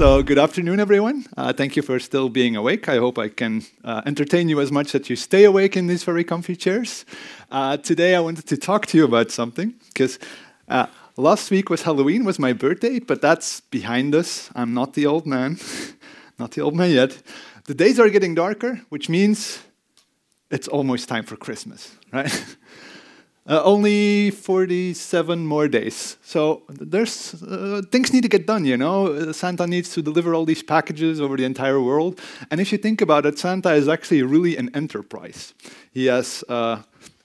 So good afternoon, everyone. Thank you for still being awake. I hope I can entertain you as much that you stay awake in these very comfy chairs. Today I wanted to talk to you about something, because last week was Halloween, was my birthday, but that's behind us. I'm not the old man, not the old man yet. The days are getting darker, which means it's almost time for Christmas, right? Only 47 more days. So there's things need to get done, you know. Santa needs to deliver all these packages over the entire world. And if you think about it, Santa is actually really an enterprise. He has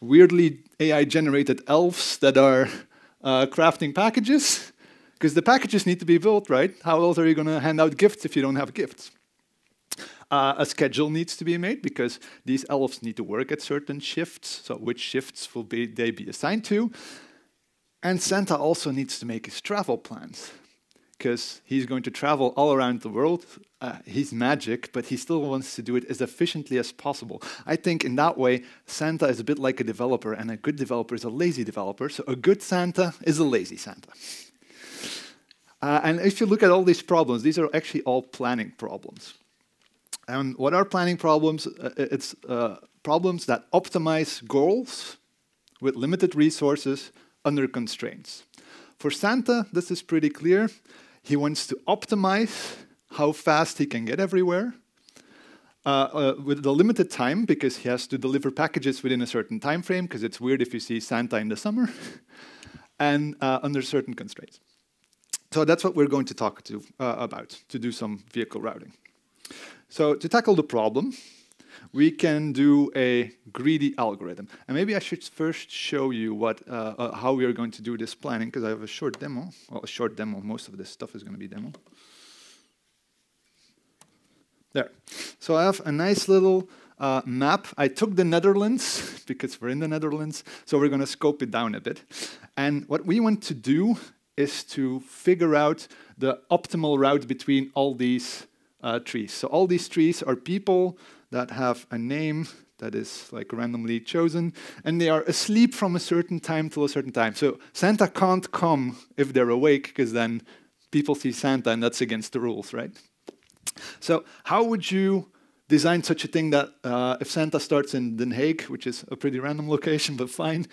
weirdly AI-generated elves that are crafting packages, because the packages need to be built, right? How else are you going to hand out gifts if you don't have gifts? A schedule needs to be made because these elves need to work at certain shifts. So which shifts will they be assigned to? And Santa also needs to make his travel plans because he's going to travel all around the world. He's magic, but he still wants to do it as efficiently as possible. I think in that way, Santa is a bit like a developer, and a good developer is a lazy developer. So a good Santa is a lazy Santa. And if you look at all these problems, these are actually all planning problems. And what are planning problems? It's problems that optimize goals with limited resources under constraints. For Santa, this is pretty clear. He wants to optimize how fast he can get everywhere with the limited time, because he has to deliver packages within a certain time frame, because it's weird if you see Santa in the summer, and under certain constraints. So that's what we're going to talk about, to do some vehicle routing. So to tackle the problem, we can do a greedy algorithm. And maybe I should first show you how we are going to do this planning, because I have a short demo. Well, a short demo. Most of this stuff is going to be demo. There. So I have a nice little map. I took the Netherlands, because we're in the Netherlands, so we're going to scope it down a bit. And what we want to do is to figure out the optimal route between all these trees. So all these trees are people that have a name that is like randomly chosen, and they are asleep from a certain time till a certain time. So Santa can't come if they're awake, because then people see Santa, and that's against the rules, right? So how would you design such a thing that if Santa starts in Den Haag, which is a pretty random location, but fine,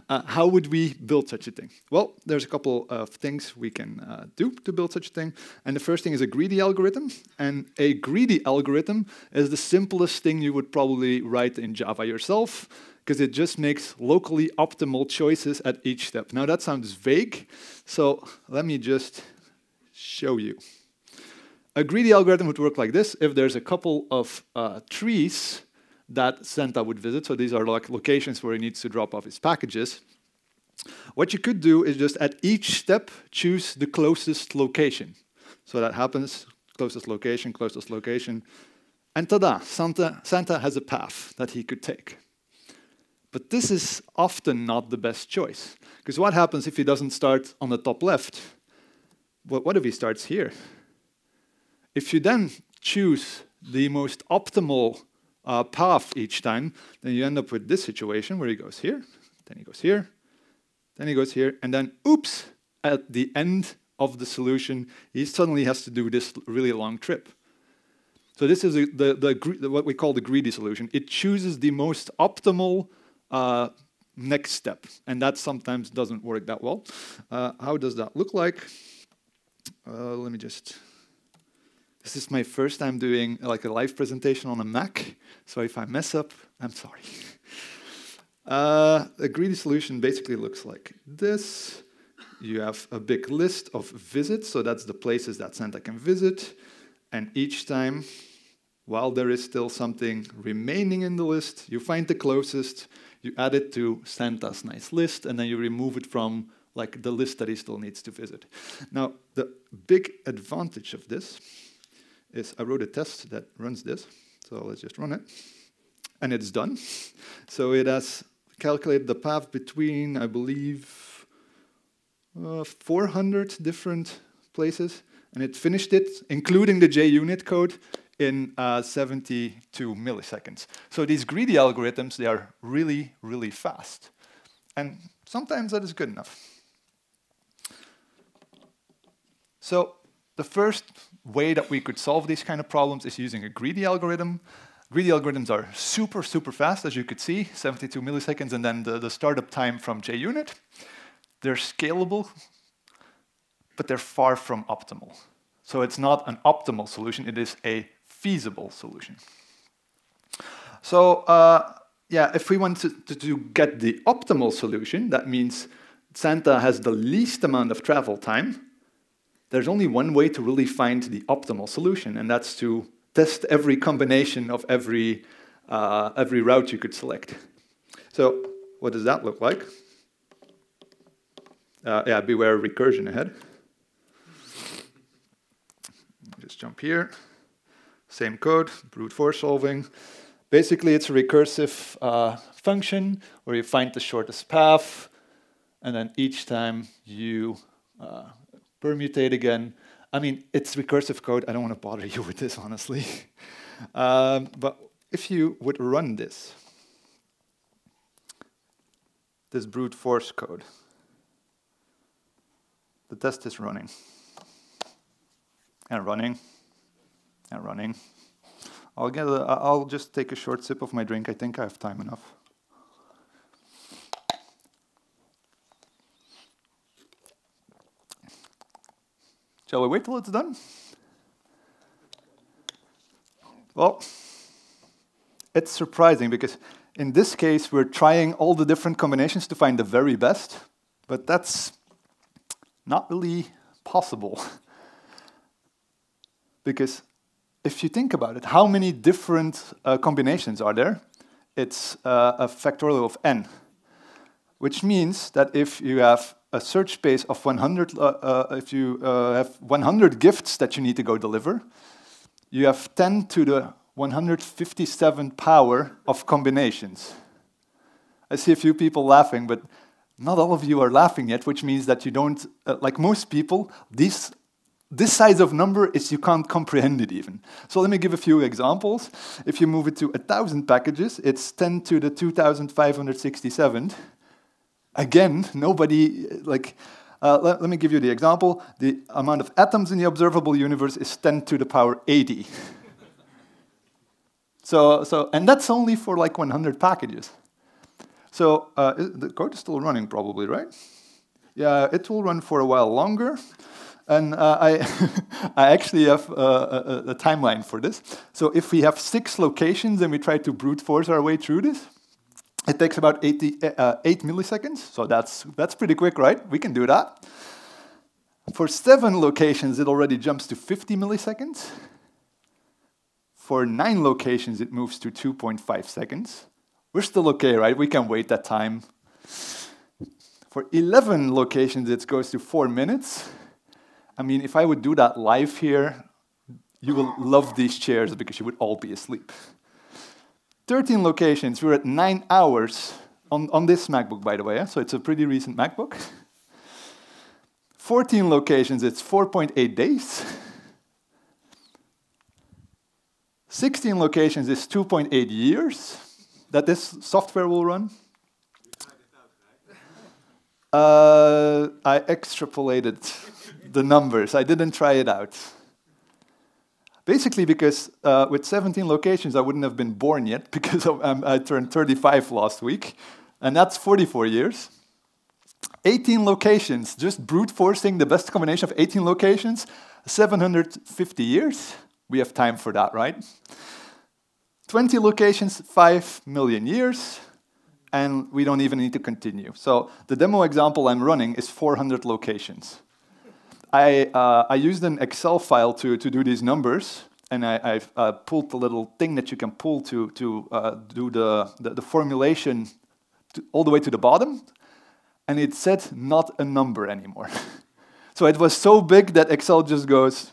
how would we build such a thing? Well, there's a couple of things we can do to build such a thing. And the first thing is a greedy algorithm. And a greedy algorithm is the simplest thing you would probably write in Java yourself, because it just makes locally optimal choices at each step. Now that sounds vague, so let me just show you. A greedy algorithm would work like this. If there's a couple of trees that Santa would visit, so these are like locations where he needs to drop off his packages, what you could do is just at each step choose the closest location. So that happens, closest location, and tada, Santa has a path that he could take. But this is often not the best choice, because what happens if he doesn't start on the top left? Well, what if he starts here? If you then choose the most optimal path each time, then you end up with this situation where he goes here, then he goes here, then he goes here, and then, oops, at the end of the solution, he suddenly has to do this really long trip. So this is what we call the greedy solution. It chooses the most optimal next step, and that sometimes doesn't work that well. How does that look like? Let me just... This is my first time doing like a live presentation on a Mac, so if I mess up, I'm sorry. A greedy solution basically looks like this. You have a big list of visits, so that's the places that Santa can visit. And each time, while there is still something remaining in the list, you find the closest, you add it to Santa's nice list, and then you remove it from like the list that he still needs to visit. Now, the big advantage of this is I wrote a test that runs this. So let's just run it. And it's done. So it has calculated the path between, I believe, 400 different places. And it finished it, including the JUnit code, in 72 milliseconds. So these greedy algorithms, they are really, really fast. And sometimes that is good enough. So the first way that we could solve these kind of problems is using a greedy algorithm. Greedy algorithms are super, super fast, as you could see, 72 milliseconds, and then the startup time from JUnit. They're scalable, but they're far from optimal. So it's not an optimal solution, it is a feasible solution. So yeah, if we want to get the optimal solution, that means Santa has the least amount of travel time. There's only one way to really find the optimal solution, and that's to test every combination of every route you could select. So what does that look like? Yeah, beware recursion ahead. Just jump here. Same code, brute force solving. Basically, it's a recursive function where you find the shortest path, and then each time you permutate again. I mean, it's recursive code. I don't want to bother you with this, honestly. But if you would run this brute force code, the test is running, and running, and running. I'll just take a short sip of my drink. I think I have time enough. Shall we wait till it's done? Well, it's surprising because in this case, we're trying all the different combinations to find the very best, but that's not really possible. Because if you think about it, how many different combinations are there? It's a factorial of n, which means that if you have a search space of 100, if you have 100 gifts that you need to go deliver, you have 10 to the 157 power of combinations. I see a few people laughing, but not all of you are laughing yet, which means that you don't, like most people, this size of number is you can't comprehend it even. So let me give a few examples. If you move it to 1,000 packages, it's 10 to the 2,567. Again, nobody, like, let me give you the example. The amount of atoms in the observable universe is 10 to the power 80. And that's only for like 100 packages. So the code is still running probably, right? Yeah, it will run for a while longer. And I actually have a timeline for this. So if we have 6 locations and we try to brute force our way through this, it takes about 8 milliseconds. So that's pretty quick, right? We can do that. For 7 locations, it already jumps to 50 milliseconds. For 9 locations, it moves to 2.5 seconds. We're still okay, right? We can wait that time. For 11 locations, it goes to 4 minutes. I mean, if I would do that live here, you will love these chairs because you would all be asleep. 13 locations, we're at 9 hours on this MacBook, by the way, so it's a pretty recent MacBook. 14 locations, it's 4.8 days. 16 locations is 2.8 years that this software will run. I extrapolated the numbers. I didn't try it out. Basically because with 17 locations, I wouldn't have been born yet because I turned 35 last week, and that's 44 years. 18 locations, just brute forcing the best combination of 18 locations, 750 years. We have time for that, right? 20 locations, 5 million years, and we don't even need to continue. So the demo example I'm running is 400 locations. I used an Excel file to do these numbers, and I've pulled the little thing that you can pull to do the formulation all the way to the bottom, and it said not a number anymore. So it was so big that Excel just goes,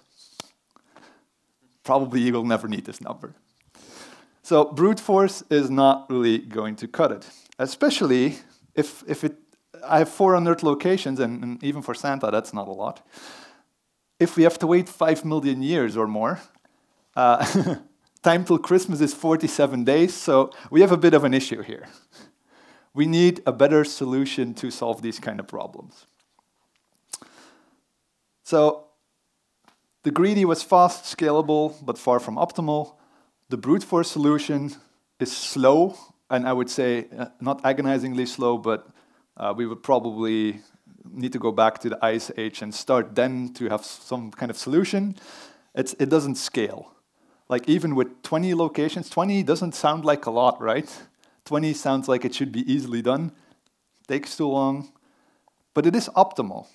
probably you will never need this number. So brute force is not really going to cut it, especially if I have 400 locations, and even for Santa, that's not a lot. If we have to wait 5 million years or more, time till Christmas is 47 days, so we have a bit of an issue here. We need a better solution to solve these kind of problems. So The greedy was fast, scalable, but far from optimal. The brute force solution is slow, and I would say not agonizingly slow, but we would probably need to go back to the Ice Age and start then to have some kind of solution. It doesn't scale. Like even with 20 locations, 20 doesn't sound like a lot, right? 20 sounds like it should be easily done. Takes too long, but it is optimal.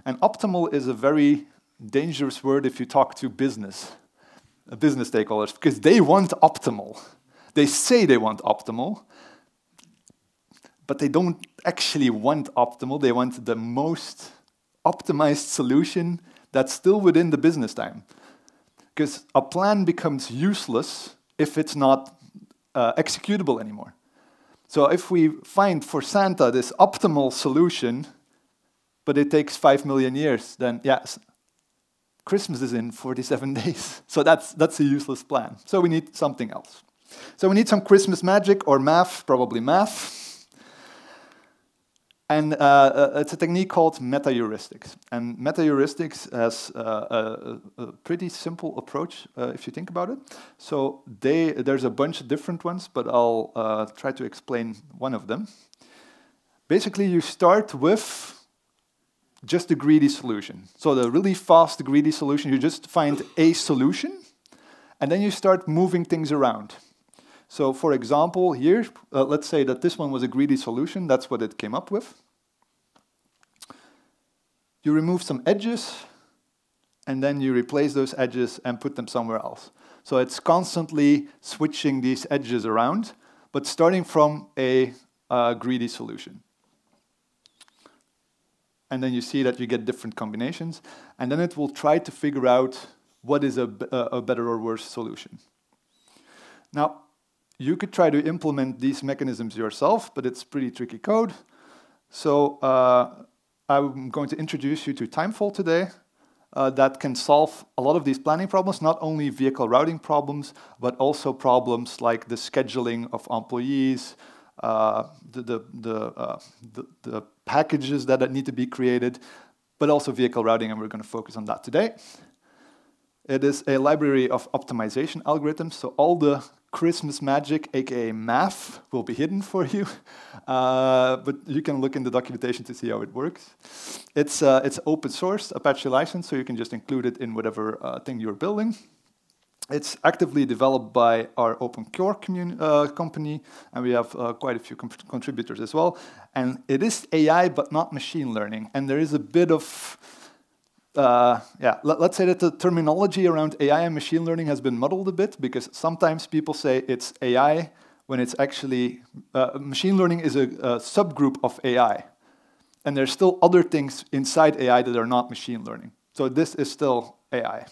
And optimal is a very dangerous word if you talk to business stakeholders, because they want optimal. They say they want optimal, but they don't actually want optimal. They want the most optimized solution that's still within the business time. Because a plan becomes useless if it's not executable anymore. So if we find for Santa this optimal solution, but it takes 5 million years, then yes, Christmas is in 47 days. So that's a useless plan. So we need something else. So we need some Christmas magic or math, probably math. And it's a technique called meta-heuristics. And meta-heuristics has a pretty simple approach, if you think about it. So there's a bunch of different ones, but I'll try to explain one of them. Basically, you start with just a greedy solution. So the really fast greedy solution, you just find a solution, and then you start moving things around. So for example, here, let's say that this one was a greedy solution. That's what it came up with. You remove some edges, and then you replace those edges and put them somewhere else. So it's constantly switching these edges around, but starting from a greedy solution. And then you see that you get different combinations, and then it will try to figure out what is a better or worse solution. Now, you could try to implement these mechanisms yourself, but it's pretty tricky code. So I'm going to introduce you to Timefold today that can solve a lot of these planning problems, not only vehicle routing problems, but also problems like the scheduling of employees, the packages that need to be created, but also vehicle routing, and we're going to focus on that today. It is a library of optimization algorithms, so all the Christmas magic, aka math, will be hidden for you, but you can look in the documentation to see how it works. It's open source, Apache license, so you can just include it in whatever thing you're building. It's actively developed by our open core company, and we have quite a few contributors as well. And it is AI, but not machine learning. And there is a bit of, let's say that the terminology around AI and machine learning has been muddled a bit, because sometimes people say it's AI when it's actually, machine learning is a subgroup of AI. And there's still other things inside AI that are not machine learning. So this is still AI.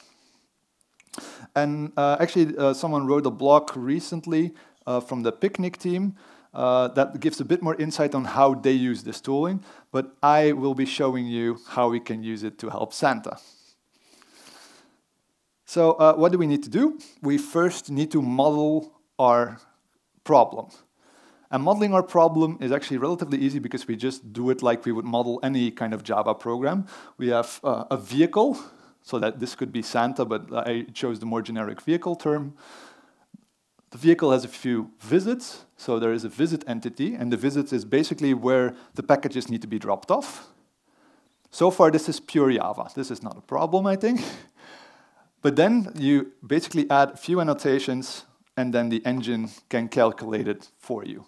And actually, someone wrote a blog recently from the Picnic team that gives a bit more insight on how they use this tooling, but I will be showing you how we can use it to help Santa. So what do we need to do? We first need to model our problem. And modeling our problem is actually relatively easy because we just do it like we would model any kind of Java program. We have a vehicle, so that this could be Santa, but I chose the more generic vehicle term. The vehicle has a few visits, so there is a visit entity, and the visits is basically where the packages need to be dropped off. So far, this is pure Java. This is not a problem, I think. But then you basically add a few annotations, and then the engine can calculate it for you.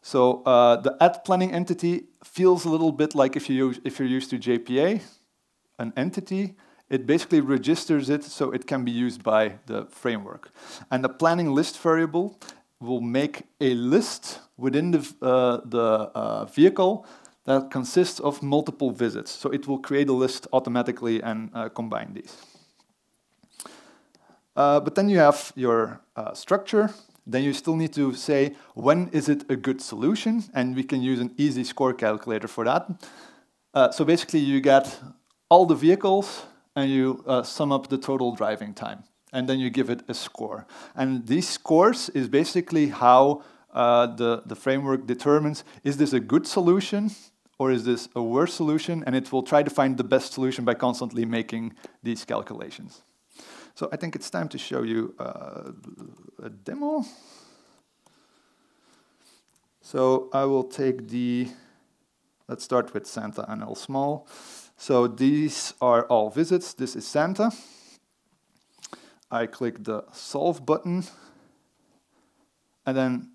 So the add planning entity feels a little bit like if you're used to JPA, an entity. It basically registers it so it can be used by the framework. And the planning list variable will make a list within the vehicle that consists of multiple visits. So it will create a list automatically and combine these. But then you have your structure. Then you still need to say, when is it a good solution? And we can use an easy score calculator for that. So basically you get all the vehicles, and you sum up the total driving time. And then you give it a score. And these scores is basically how the framework determines, is this a good solution or is this a worse solution? And it will try to find the best solution by constantly making these calculations. So I think it's time to show you a demo. So I will take let's start with Santa and L small. So these are all visits. This is Santa. I click the solve button, and then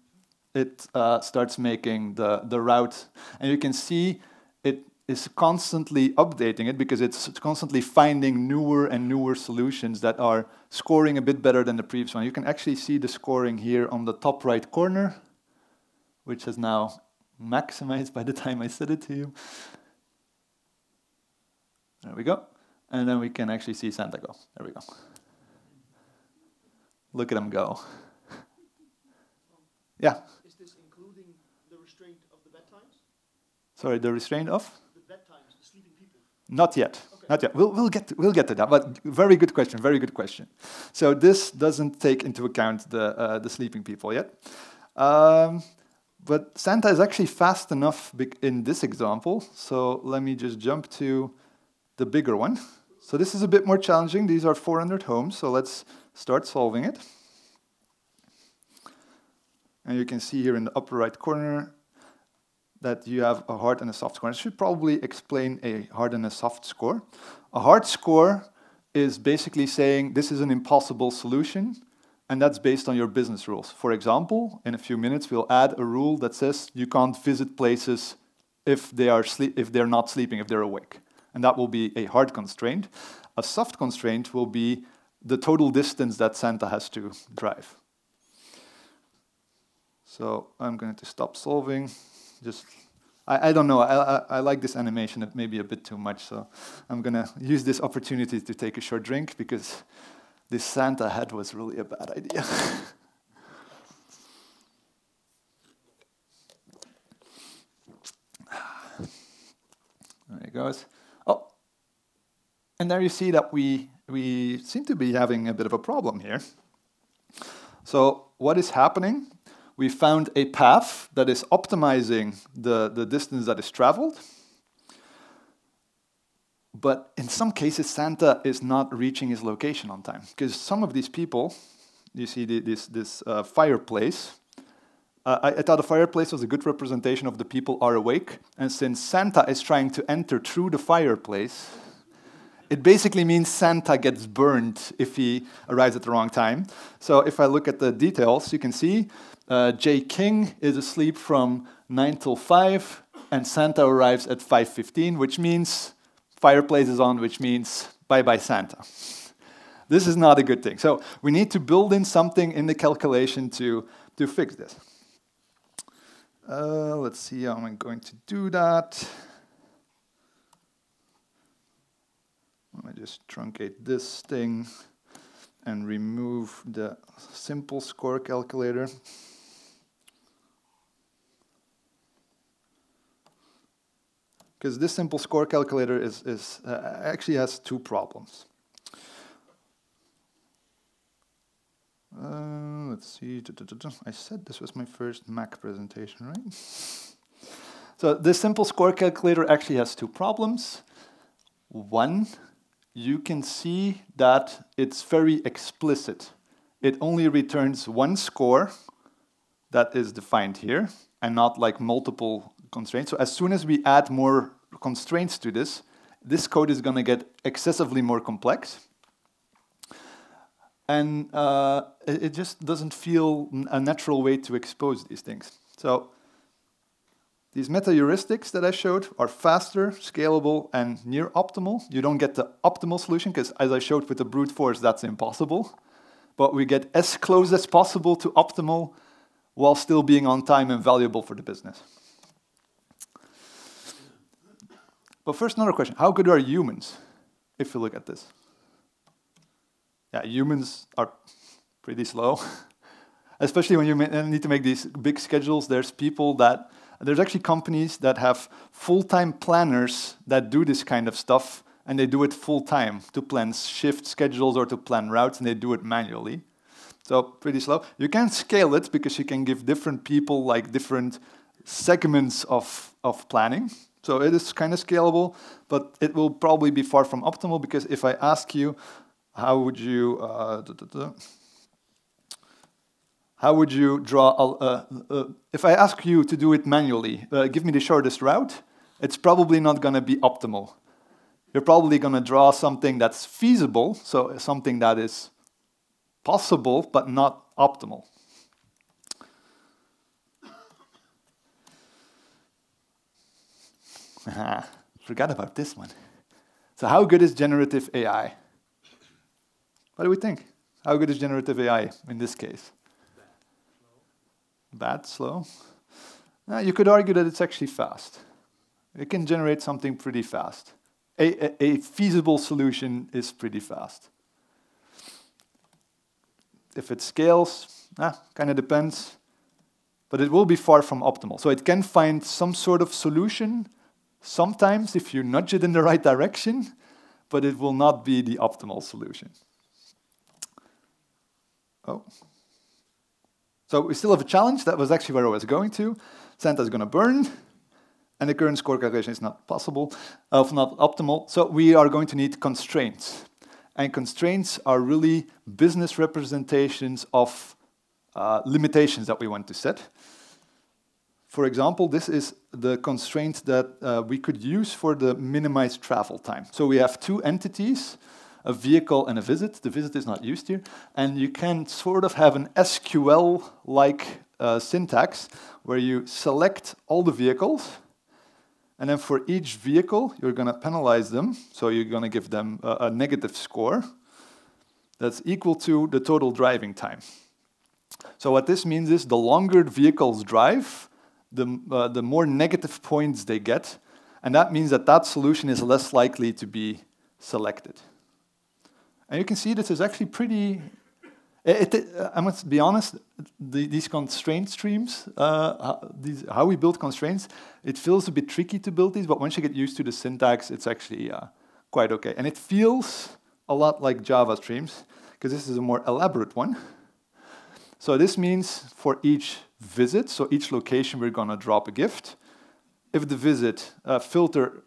it starts making the route. And you can see it is constantly updating it because it's constantly finding newer and newer solutions that are scoring a bit better than the previous one. You can actually see the scoring here on the top right corner, which is now maximized by the time I said it to you. There we go. And then we can actually see Santa go. There we go. Look at him go. Yeah? Is this including the restraint of the bedtimes? Sorry, the restraint of? The bedtimes, the sleeping people. Not yet. Okay. Not yet. We'll get to that. But very good question. Very good question. So this doesn't take into account the sleeping people yet. But Santa is actually fast enough in this example. So let me just jump to the bigger one. So this is a bit more challenging. These are 400 homes. So let's start solving it. And you can see here in the upper right corner that you have a hard and a soft score. I should probably explain a hard and a soft score. A hard score is basically saying this is an impossible solution, and that's based on your business rules. For example, in a few minutes, we'll add a rule that says you can't visit places if they're not sleeping, if they're awake. And that will be a hard constraint. A soft constraint will be the total distance that Santa has to drive. So I'm going to stop solving. I don't know, I like this animation, it may be a bit too much, so I'm going to use this opportunity to take a short drink because this Santa head was really a bad idea. There it goes. Oh, and there you see that we seem to be having a bit of a problem here. So what is happening? We found a path that is optimizing the distance that is traveled. But in some cases, Santa is not reaching his location on time. Because some of these people, you see this fireplace. I thought the fireplace was a good representation of the people are awake. And since Santa is trying to enter through the fireplace, it basically means Santa gets burned if he arrives at the wrong time. So if I look at the details, you can see J. King is asleep from 9 till 5, and Santa arrives at 5:15, which means fireplace is on, which means bye-bye Santa. This is not a good thing. So we need to build in something in the calculation to fix this. Let's see how I'm going to do that. Let me just truncate this thing and remove the simple score calculator. Because this simple score calculator actually has two problems. Let's see. I said this was my first Mac presentation, right? So this simple score calculator actually has two problems. One, you can see that it's very explicit. It only returns one score that is defined here, and not like multiple constraints. So as soon as we add more constraints to this code is going to get excessively more complex. And it just doesn't feel a natural way to expose these things. So these meta-heuristics that I showed are faster, scalable, and near optimal. You don't get the optimal solution, because as I showed with the brute force, that's impossible. But we get as close as possible to optimal while still being on time and valuable for the business. But first, another question. How good are humans, if you look at this? Yeah, humans are pretty slow. Especially when you need to make these big schedules, there's actually companies that have full-time planners that do this kind of stuff, and they do it full-time to plan shift schedules or to plan routes, and they do it manually. So pretty slow. You can scale it because you can give different people like different segments of planning. So it is kind of scalable, but it will probably be far from optimal, because if I ask you, how would you how would you draw, if I ask you to do it manually, give me the shortest route, it's probably not going to be optimal. You're probably going to draw something that's feasible, so something that is possible, but not optimal. Forgot about this one. So how good is generative AI? What do we think? How good is generative AI in this case? Bad, slow? You could argue that it's actually fast. It can generate something pretty fast. A feasible solution is pretty fast. If it scales, kind of depends, but it will be far from optimal. So it can find some sort of solution sometimes if you nudge it in the right direction, but it will not be the optimal solution. Oh. So we still have a challenge. That was actually where I was going to. Santa's going to burn, and the current score calculation is not possible, not optimal. So we are going to need constraints. And constraints are really business representations of limitations that we want to set. For example, this is the constraint that we could use for the minimized travel time. So we have two entities, a vehicle and a visit. The visit is not used here. And you can sort of have an SQL-like syntax where you select all the vehicles, and then for each vehicle, you're going to penalize them. So you're going to give them a negative score that's equal to the total driving time. So what this means is the longer vehicles drive, the more negative points they get. And that means that that solution is less likely to be selected. And you can see this is actually pretty... I must be honest, these constraint streams, how we build constraints, it feels a bit tricky to build these, but once you get used to the syntax, it's actually quite okay. And it feels a lot like Java streams, because this is a more elaborate one. So this means for each visit, so each location, we're going to drop a gift. If the visit, filter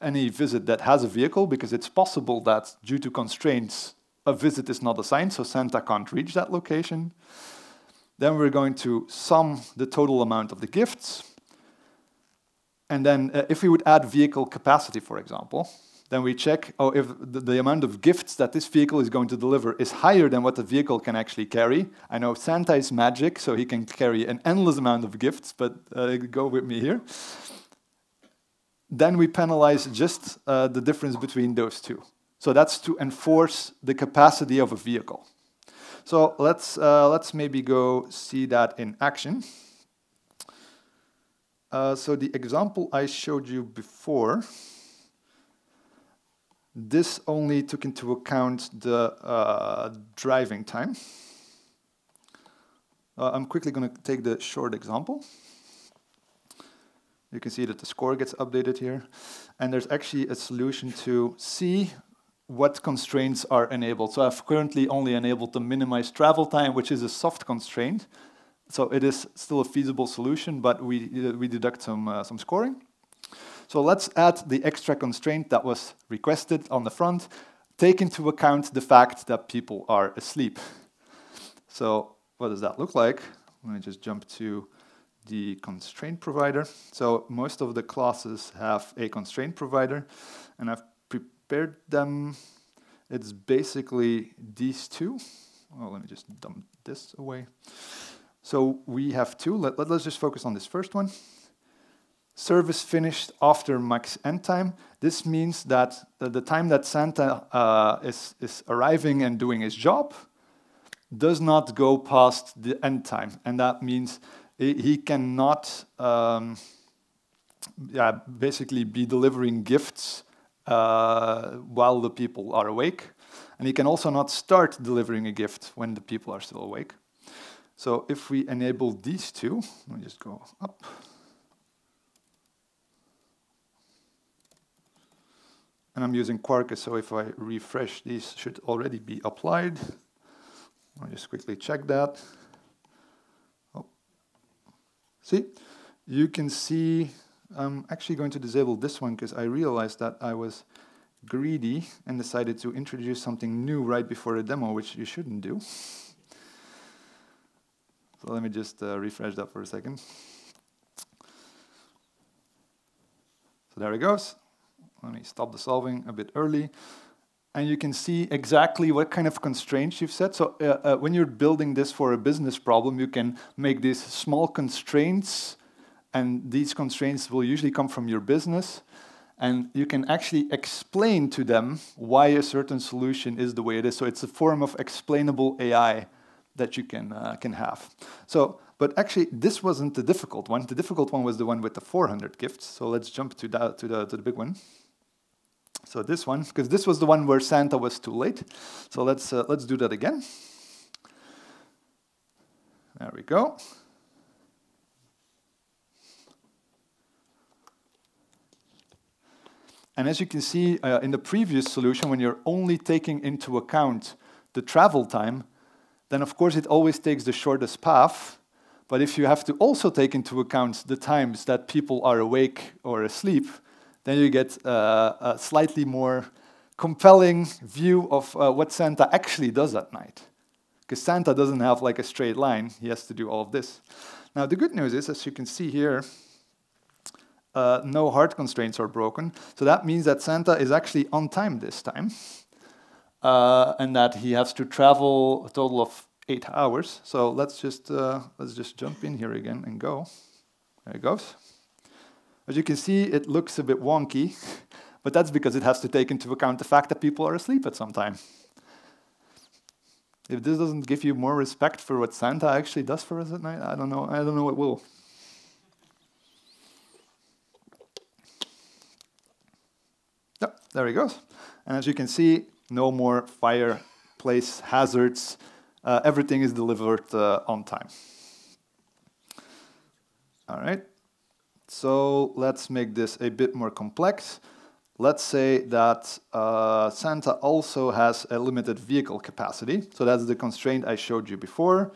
any visit that has a vehicle, because it's possible that due to constraints, a visit is not assigned, so Santa can't reach that location. Then we're going to sum the total amount of the gifts. And then if we would add vehicle capacity, for example, then we check if the amount of gifts that this vehicle is going to deliver is higher than what the vehicle can actually carry. I know Santa is magic, so he can carry an endless amount of gifts, but go with me here. Then we penalize just the difference between those two. So that's to enforce the capacity of a vehicle. So let's maybe go see that in action. So the example I showed you before, this only took into account the driving time. I'm quickly going to take the short example. You can see that the score gets updated here. And there's actually a solution to see what constraints are enabled. So I've currently only enabled the minimized travel time, which is a soft constraint. So it is still a feasible solution, but we deduct some scoring. So let's add the extra constraint that was requested on the front, take into account the fact that people are asleep. So what does that look like? Let me just jump to the constraint provider. So most of the classes have a constraint provider, and I've prepared them. It's basically these two. Oh, let me just dump this away. So we have two. Let's just focus on this first one. Service finished after max end time. This means that the time that Santa is arriving and doing his job does not go past the end time. And that means he cannot basically be delivering gifts while the people are awake. And he can also not start delivering a gift when the people are still awake. So if we enable these two, let me just go up. And I'm using Quarkus, so if I refresh, these should already be applied. I'll just quickly check that. Oh. See, you can see, I'm actually going to disable this one because I realized that I was greedy and decided to introduce something new right before the demo, which you shouldn't do. So let me just refresh that for a second. So there it goes. Let me stop the solving a bit early. And you can see exactly what kind of constraints you've set. So when you're building this for a business problem, you can make these small constraints, and these constraints will usually come from your business. And you can actually explain to them why a certain solution is the way it is. So it's a form of explainable AI that you can have. So, but actually, this wasn't the difficult one. The difficult one was the one with the 400 gifts. So let's jump to the big one. So this one, because this was the one where Santa was too late. So let's do that again. There we go. And as you can see in the previous solution, when you're only taking into account the travel time, then of course it always takes the shortest path. But if you have to also take into account the times that people are awake or asleep, then you get a slightly more compelling view of what Santa actually does at night. Because Santa doesn't have like a straight line, he has to do all of this. Now the good news is, as you can see here, no hard constraints are broken. So that means that Santa is actually on time this time. And that he has to travel a total of 8 hours. So let's just jump in here again and go. There it goes. As you can see, it looks a bit wonky, but that's because it has to take into account the fact that people are asleep at some time. If this doesn't give you more respect for what Santa actually does for us at night, I don't know what will. Yep, there he goes. And as you can see, no more fireplace hazards. Everything is delivered on time. All right. So let's make this a bit more complex. Let's say that Santa also has a limited vehicle capacity. So that's the constraint I showed you before.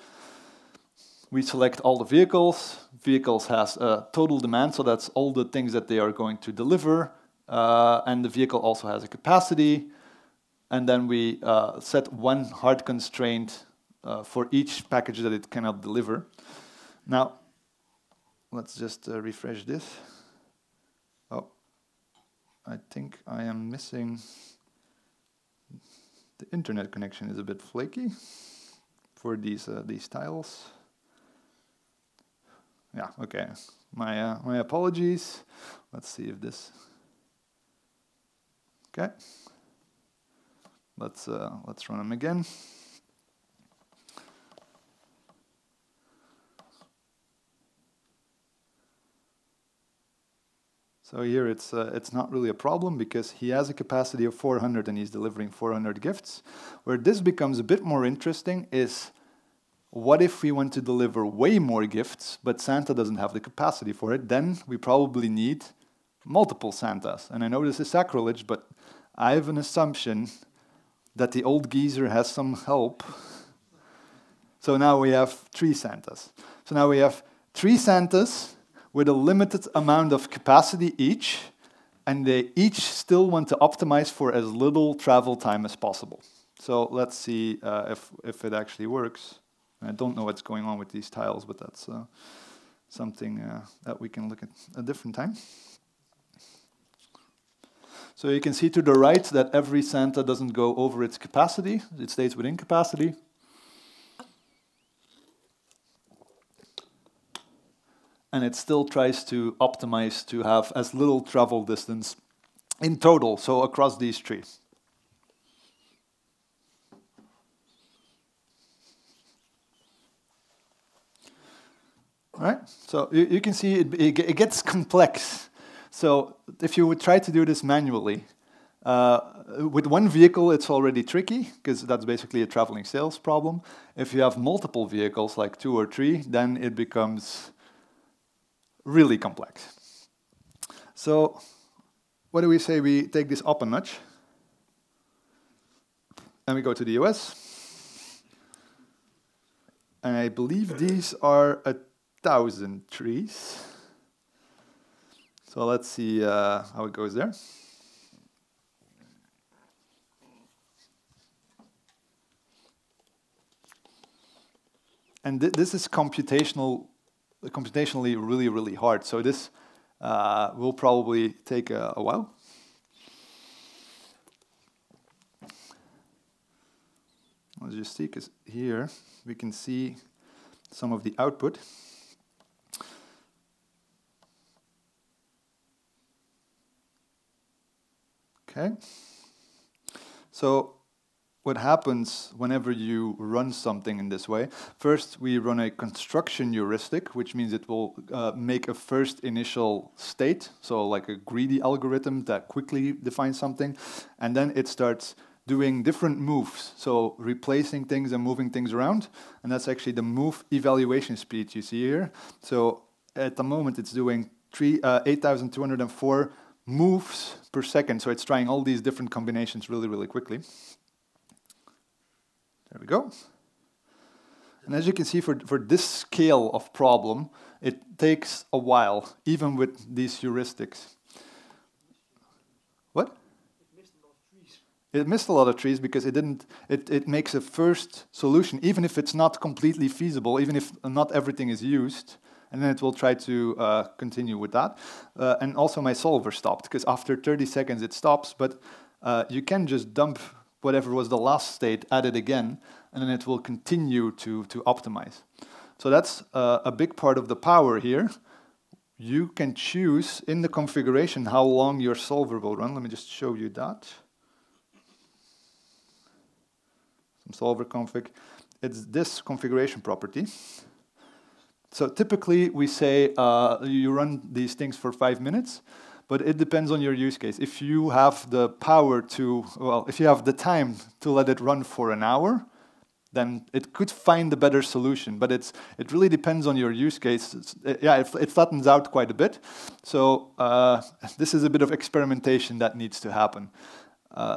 We select all the vehicles. Vehicles has a total demand, so that's all the things that they are going to deliver. And the vehicle also has a capacity. And then we set one hard constraint for each package that it cannot deliver. Now, let's just refresh this. Oh, I think I am missing. The internet connection is a bit flaky for these tiles. Yeah, okay. My apologies. Let's see if this. Okay. Let's run them again. So here it's not really a problem because he has a capacity of 400 and he's delivering 400 gifts. Where this becomes a bit more interesting is, what if we want to deliver way more gifts, but Santa doesn't have the capacity for it? Then we probably need multiple Santas. And I know this is sacrilege, but I have an assumption that the old geezer has some help. So now we have 3 Santas. So now we have 3 Santas with a limited amount of capacity each, and they each still want to optimize for as little travel time as possible. So let's see if it actually works. I don't know what's going on with these tiles, but that's something that we can look at a different time. So you can see to the right that every Santa doesn't go over its capacity. It stays within capacity. And it still tries to optimize to have as little travel distance in total, so across these 3. All right, so you can see it gets complex. So if you would try to do this manually, with one vehicle it's already tricky, because that's basically a traveling sales problem. If you have multiple vehicles, like 2 or 3, then it becomes really complex. So what do we say we take this up a notch? And we go to the US. And I believe these are 1,000 trees. So let's see how it goes there. And this is computationally really, really hard. So this will probably take a while. Let's just see, because here we can see some of the output. Okay. So what happens whenever you run something in this way? First, we run a construction heuristic, which means it will make a first initial state, so like a greedy algorithm that quickly defines something, and then it starts doing different moves, so replacing things and moving things around, and that's actually the move evaluation speed you see here. So at the moment it's doing 8,204 moves per second, so it's trying all these different combinations really, really quickly. There we go. And as you can see, for this scale of problem, it takes a while, even with these heuristics. What? It missed a lot of trees because it makes a first solution, even if it's not completely feasible, even if not everything is used, and then it will try to continue with that. And also my solver stopped, because after 30 seconds it stops, but you can just dump whatever was the last state, add it again, and then it will continue to optimize. So that's a big part of the power here. You can choose in the configuration how long your solver will run. Let me just show you that. Some solver config. It's this configuration property. So typically we say you run these things for 5 minutes, but it depends on your use case. If you have the power to, well, if you have the time to let it run for an hour, then it could find a better solution. But it really depends on your use case. It flattens out quite a bit. So this is a bit of experimentation that needs to happen.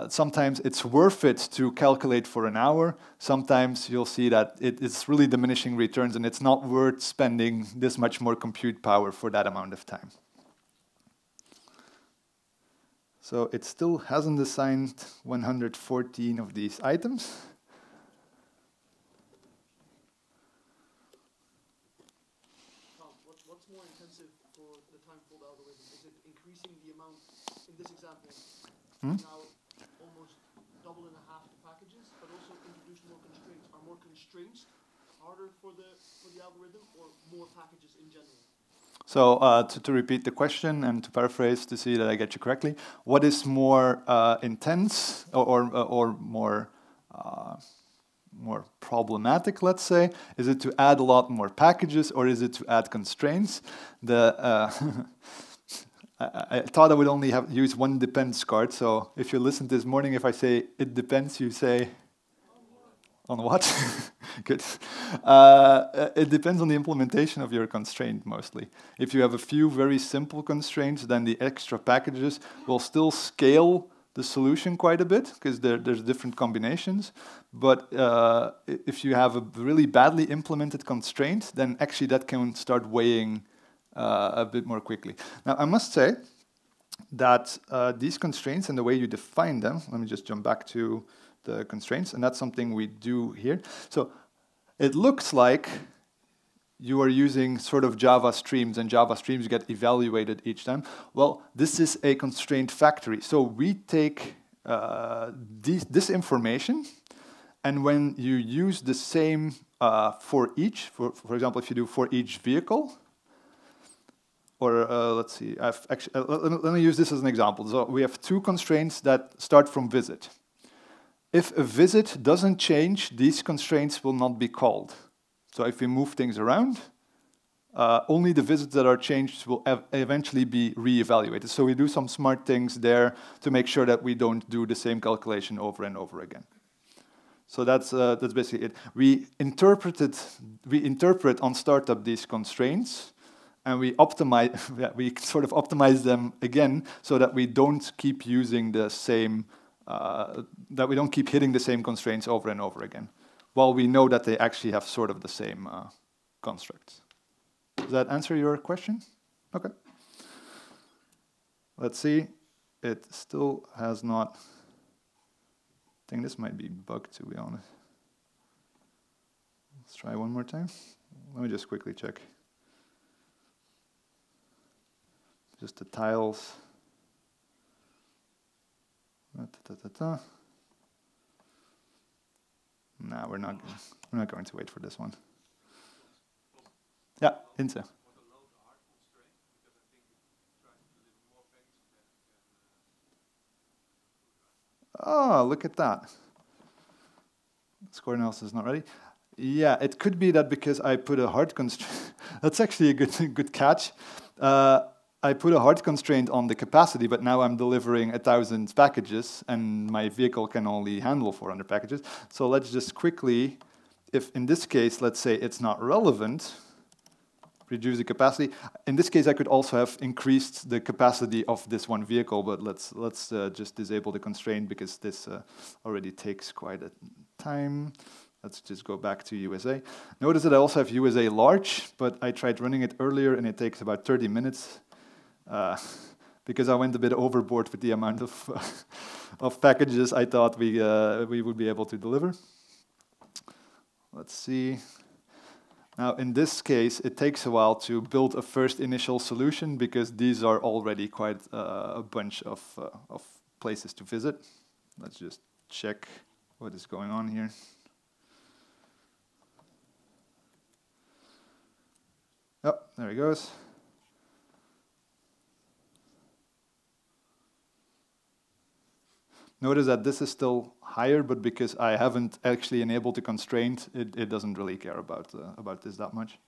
Sometimes it's worth it to calculate for an hour. Sometimes you'll see that it's really diminishing returns and it's not worth spending this much more compute power for that amount of time. So it still hasn't assigned 114 of these items. What's more intensive for the Timefold algorithm? Is it increasing the amount, in this example, now almost double and a half the packages, but also introduce more constraints? Are more constraints harder for the algorithm, or more packages in general? So to repeat the question and to paraphrase to see that I get you correctly, what is more intense or more problematic, let's say? Is it to add a lot more packages, or is it to add constraints? I thought I would only use one depends card, so if you listen this morning, if I say it depends, you say, on what? Good. It depends on the implementation of your constraint, mostly. If you have a few very simple constraints, then the extra packages will still scale the solution quite a bit, because there's different combinations. But if you have a really badly implemented constraint, then actually that can start weighing a bit more quickly. Now, I must say that these constraints and the way you define them, let me just jump back to the constraints, and that's something we do here. So it looks like you are using sort of Java streams, and Java streams get evaluated each time. Well, this is a constraint factory. So we take this information, and when you use the same for each, for example, if you do for each vehicle, or let's see, let me use this as an example. So we have two constraints that start from visit. If a visit doesn't change, these constraints will not be called. So if we move things around, only the visits that are changed will eventually be re-evaluated. So we do some smart things there to make sure that we don't do the same calculation over and over again. So that's basically it. We interpret on startup these constraints, and we optimize. We sort of optimize them again so that we don't keep using the same. That we don't keep hitting the same constraints over and over again, while we know that they actually have sort of the same constructs. Does that answer your question? Okay. Let's see. It still has not. I think this might be bugged, to be honest. Let's try one more time. Let me just quickly check. Just the tiles. No, we're not going to wait for this one. Yeah, Inse. Oh, look at that. Score analysis is not ready. Yeah, it could be that because I put a hard constraint. That's actually a good catch. I put a hard constraint on the capacity, but now I'm delivering 1,000 packages, and my vehicle can only handle 400 packages. So let's just quickly, if in this case, let's say it's not relevant, reduce the capacity. In this case, I could also have increased the capacity of this one vehicle, but let's just disable the constraint because this already takes quite a time. Let's just go back to USA. Notice that I also have USA large, but I tried running it earlier and it takes about 30 minutes because I went a bit overboard with the amount of packages I thought we would be able to deliver. Let's see. Now, in this case, it takes a while to build a first initial solution because these are already quite a bunch of places to visit. Let's just check what is going on here. Oh, there he goes. Notice that this is still higher, but because I haven't actually enabled the constraint, it doesn't really care about this that much.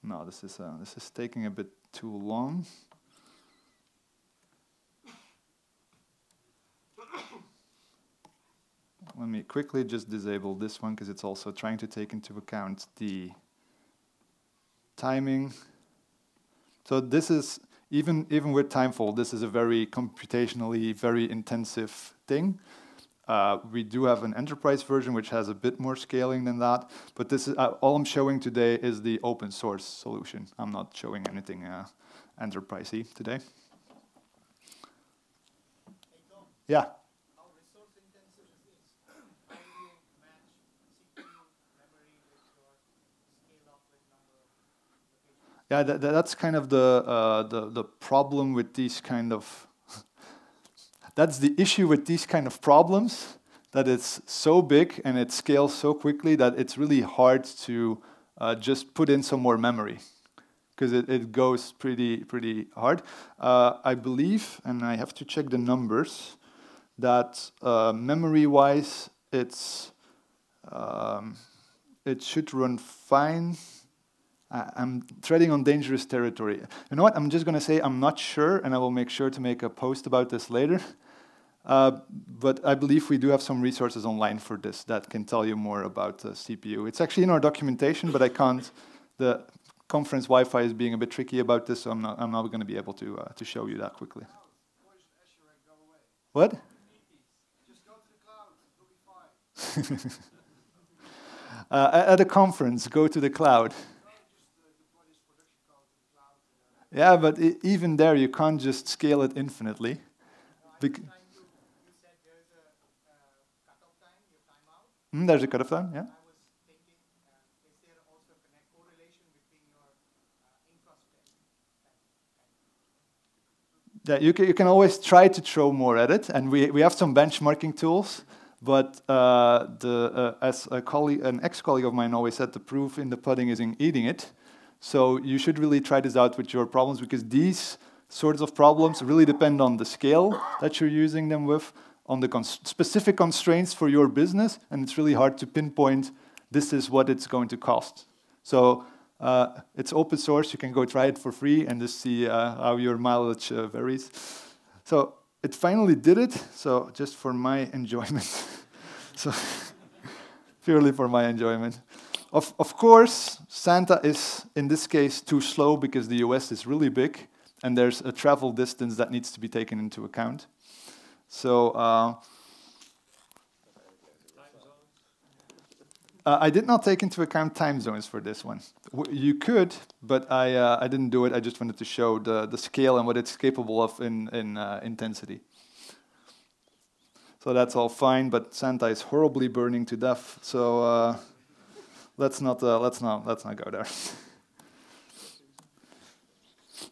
No, this is taking a bit too long. Let me quickly just disable this one because it's also trying to take into account the timing. So this is, even with Timefold, this is a very computationally very intensive thing. We do have an enterprise version which has a bit more scaling than that, but this is all I'm showing today is the open source solution. I'm not showing anything enterprisey today. Hey Tom. Yeah. How resource intensive is this? How do you match CPU memory with your scale up with number of locations? Yeah, that's kind of the problem with these kind of. That's the issue with these kind of problems, that it's so big and it scales so quickly that it's really hard to just put in some more memory, because it goes pretty hard. I believe, and I have to check the numbers, that memory-wise it should run fine. I'm treading on dangerous territory. You know what? I'm just going to say I'm not sure, and I will make sure to make a post about this later. But I believe we do have some resources online for this that can tell you more about the CPU. It's actually in our documentation, but I can't. The conference Wi-Fi is being a bit tricky about this, so I'm not going to be able to show you that quickly. What? Just go to the cloud, it'll be fine. At a conference, go to the cloud. Yeah, but even there, you can't just scale it infinitely. You said there's a cutoff time, your timeout. There's a cutoff time, yeah. I was thinking, is there also a correlation between your infrastructure? Yeah, you can always try to throw more at it, and we have some benchmarking tools. But as an ex-colleague of mine always said, the proof in the pudding is in eating it. So you should really try this out with your problems, because these sorts of problems really depend on the scale that you're using them with, on the specific constraints for your business, and it's really hard to pinpoint this is what it's going to cost. So it's open source. You can go try it for free and just see how your mileage varies. So it finally did it, so just for my enjoyment. So purely for my enjoyment. Of course, Santa is, in this case, too slow because the US is really big, and there's a travel distance that needs to be taken into account. So, I did not take into account time zones for this one. You could, but I didn't do it. I just wanted to show the scale and what it's capable of in intensity. So that's all fine, but Santa is horribly burning to death. So let's not go there.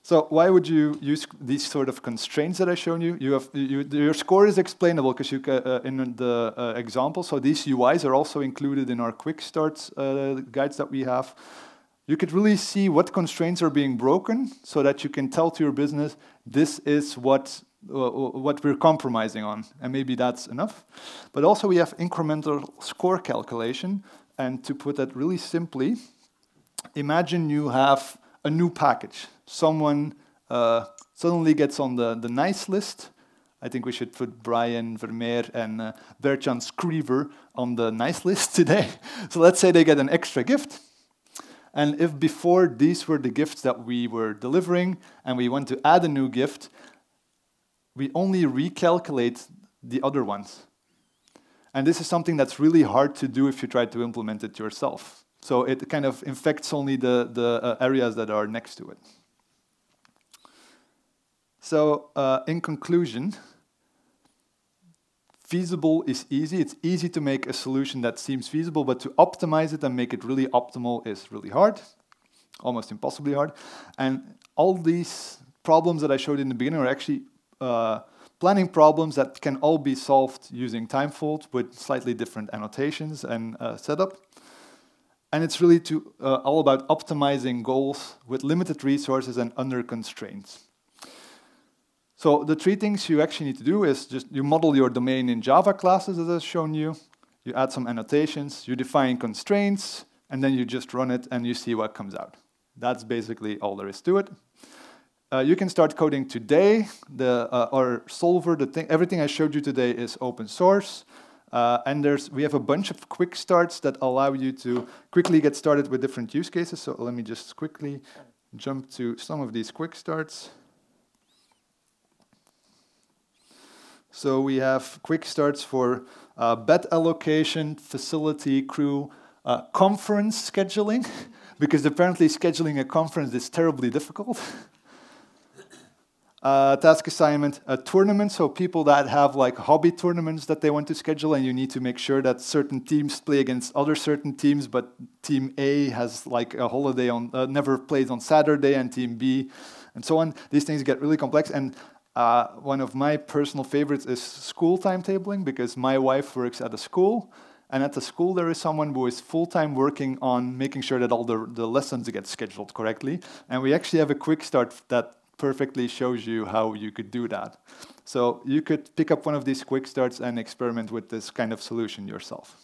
So why would you use these sort of constraints that I shown you? Your score is explainable because you in the example. So these UIs are also included in our quick starts guides that we have. You could really see what constraints are being broken, so that you can tell to your business, this is what we're compromising on, and maybe that's enough. But also we have incremental score calculation, and to put that really simply, imagine you have a new package. Someone suddenly gets on the nice list. I think we should put Brian Vermeer and Bertjan Screever on the nice list today. So let's say they get an extra gift. And if before these were the gifts that we were delivering and we want to add a new gift, we only recalculate the other ones. And this is something that's really hard to do if you try to implement it yourself. So it kind of infects only the areas that are next to it. So in conclusion, feasible is easy. It's easy to make a solution that seems feasible, but to optimize it and make it really optimal is really hard, almost impossibly hard. And all these problems that I showed in the beginning are actually planning problems that can all be solved using Timefold with slightly different annotations and setup. And it's really all about optimizing goals with limited resources and under constraints. So the three things you actually need to do is just you model your domain in Java classes, as I've shown you. You add some annotations, you define constraints, and then you just run it and you see what comes out. That's basically all there is to it. You can start coding today. Our solver, everything I showed you today is open source. And we have a bunch of quick starts that allow you to quickly get started with different use cases. So let me just quickly jump to some of these quick starts. So we have quick starts for bed allocation, facility, crew, conference scheduling, because apparently scheduling a conference is terribly difficult. Task assignment, a tournament, so people that have like hobby tournaments that they want to schedule, and you need to make sure that certain teams play against other certain teams, but team A has like a holiday on, never plays on Saturday, and team B, and so on. These things get really complex, and one of my personal favorites is school timetabling, because my wife works at a school, and at the school there is someone who is full-time working on making sure that all the lessons get scheduled correctly, and we actually have a quick start that perfectly shows you how you could do that. So you could pick up one of these quick starts and experiment with this kind of solution yourself.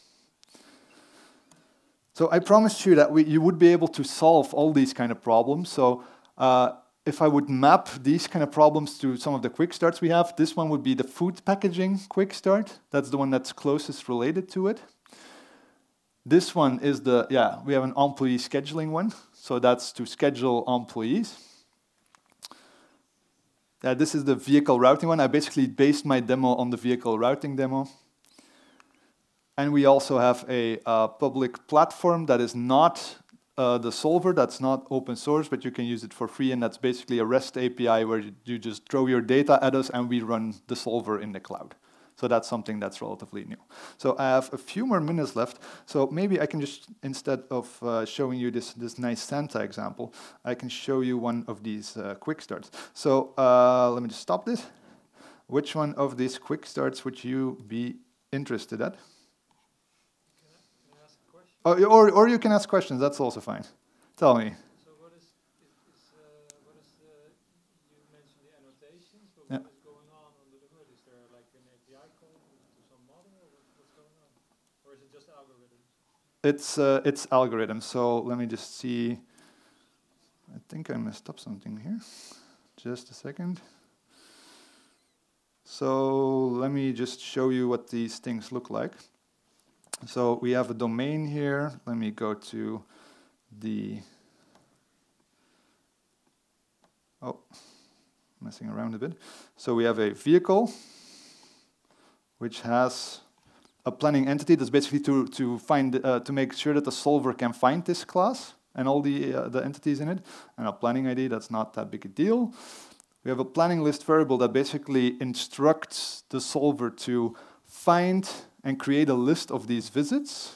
So I promised you that you would be able to solve all these kind of problems. So if I would map these kind of problems to some of the quick starts we have, this one would be the food packaging quick start. That's the one that's closest related to it. This one is we have an employee scheduling one. So that's to schedule employees. This is the vehicle routing one. I basically based my demo on the vehicle routing demo. And we also have a public platform that is not the solver, that's not open source, but you can use it for free, and that's basically a REST API where you just throw your data at us and we run the solver in the cloud. So that's something that's relatively new. So I have a few more minutes left, so maybe I can just, instead of showing you this nice Santa example, I can show you one of these quick starts. So let me just stop this. Which one of these quick starts would you be interested at? Can I ask a question? Oh, or you can ask questions, that's also fine. Tell me. So what is you mentioned the annotations, but Yeah. what is going on under the hood? Is there like an API call to some model, or what's going on? Or is it just algorithms? It's algorithms, so let me just see. I think I messed up something here. Just a second. So let me just show you what these things look like. So we have a domain here. Let me go to the... Oh, messing around a bit. So we have a vehicle, which has a planning entity that's basically to find to make sure that the solver can find this class and all the entities in it, and a planning ID, that's not that big a deal. We have a planning list variable that basically instructs the solver to find and create a list of these visits.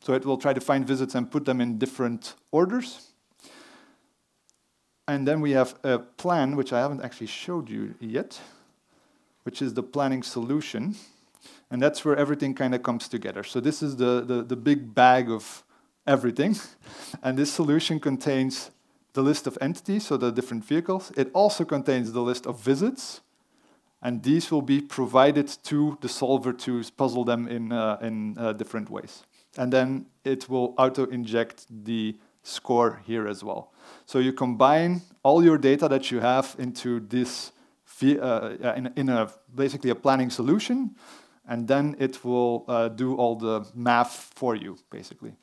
So it will try to find visits and put them in different orders. And then we have a plan, which I haven't actually showed you yet, which is the planning solution. And that's where everything kind of comes together. So this is the big bag of everything. And this solution contains the list of entities, so the different vehicles. It also contains the list of visits. And these will be provided to the solver to puzzle them in different ways. And then it will auto-inject the score here as well. So you combine all your data that you have into this basically a planning solution, and then it will do all the math for you, basically.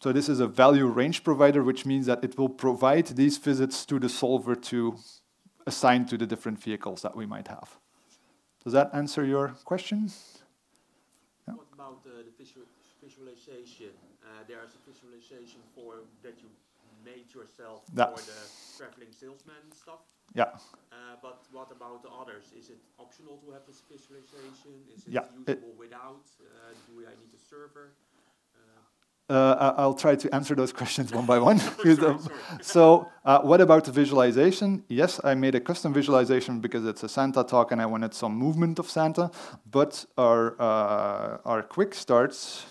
So this is a value range provider, which means that it will provide these visits to the solver to assign to the different vehicles that we might have. Does that answer your question? Yeah. What about the visualization? There's a visualization for that you made yourself for the traveling salesman stuff. Yeah. But what about the others? Is it optional to have this visualization? Is it usable without? Do I need a server? I'll try to answer those questions one by one. Sorry. So what about the visualization? Yes, I made a custom visualization because it's a Santa talk and I wanted some movement of Santa. But our quick starts,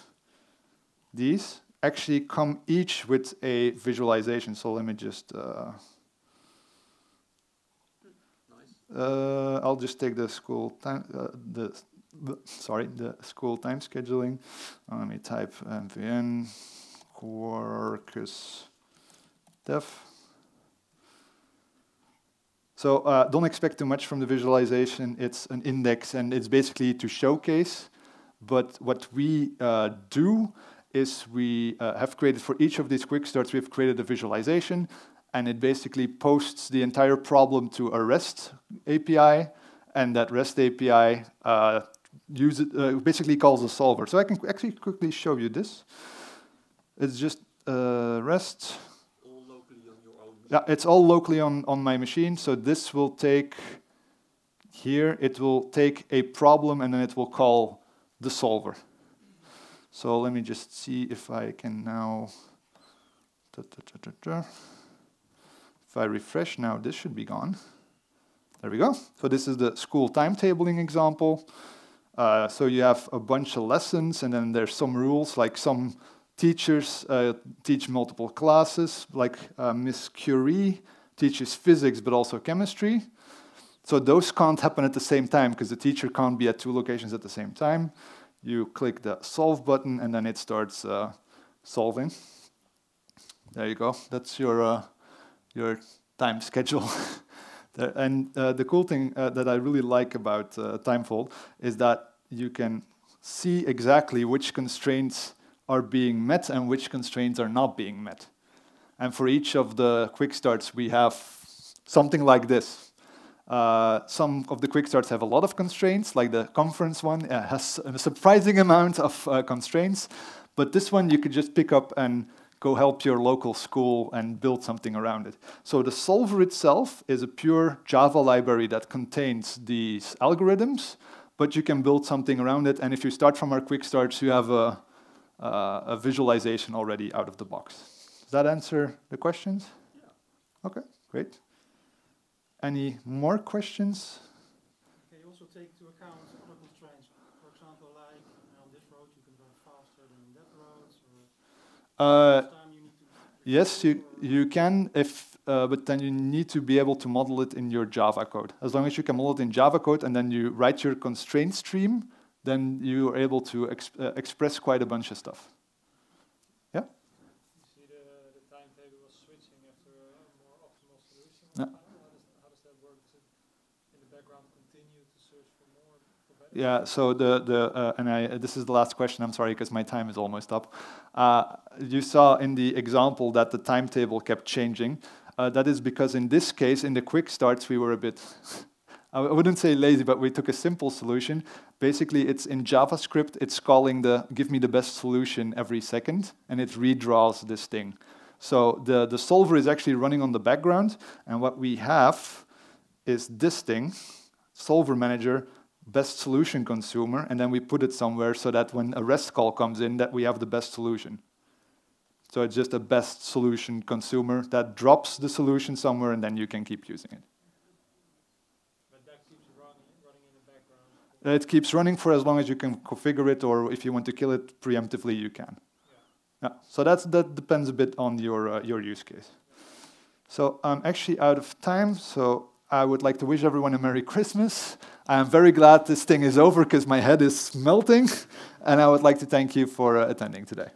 these actually come each with a visualization. So let me just... I'll just take the school time, the school time scheduling. Let me type mvn Quarkus dev. So don't expect too much from the visualization. It's an index and it's basically to showcase. But what we do is we have created for each of these quick starts, we've created a visualization, and it basically posts the entire problem to a REST API, and that REST API basically calls a solver. So I can actually quickly show you this. It's just REST. All locally on your own machine? Yeah, it's all locally on my machine. So this will take, here, it will take a problem and then it will call the solver. So let me just see if I can now, if I refresh now, this should be gone. There we go. So this is the school timetabling example. So you have a bunch of lessons, and then there's some rules, like some teachers teach multiple classes, like Miss Curie teaches physics, but also chemistry. So those can't happen at the same time, because the teacher can't be at two locations at the same time. You click the solve button, and then it starts solving. There you go. That's your time schedule. And the cool thing that I really like about Timefold is that you can see exactly which constraints are being met and which constraints are not being met. And for each of the quick starts, we have something like this. Some of the quick starts have a lot of constraints, like the conference one has a surprising amount of constraints. But this one you could just pick up and go help your local school and build something around it. So the solver itself is a pure Java library that contains these algorithms, but you can build something around it. And if you start from our quick starts, you have a visualization already out of the box. Does that answer the questions? Yeah. Okay, great. Any more questions? Can you also take into account other constraints? For example, like on this road you can run faster than on that road, or yes, you can, but then you need to be able to model it in your Java code. As long as you can model it in Java code and then you write your constraint stream, then you are able to express quite a bunch of stuff. Yeah? You see the timetable was switching after a more optimal solution. Yeah. How does that work? Does it in the background continue to search for more? Yeah, so this is the last question, I'm sorry, because my time is almost up. You saw in the example that the timetable kept changing. That is because in this case, in the quick starts, we were a bit I wouldn't say lazy, but we took a simple solution. Basically, it's in JavaScript, it's calling the give me the best solution every second, and it redraws this thing. So the solver is actually running on the background, and what we have is this thing, solver manager, best solution consumer, and then we put it somewhere so that when a REST call comes in, that we have the best solution. So it's just a best solution consumer that drops the solution somewhere, and then you can keep using it. But that keeps running in the background. It keeps running for as long as you can configure it, or if you want to kill it preemptively, you can. Yeah. So that depends a bit on your use case. So I'm actually out of time, so I would like to wish everyone a Merry Christmas. I'm very glad this thing is over because my head is melting, and I would like to thank you for attending today.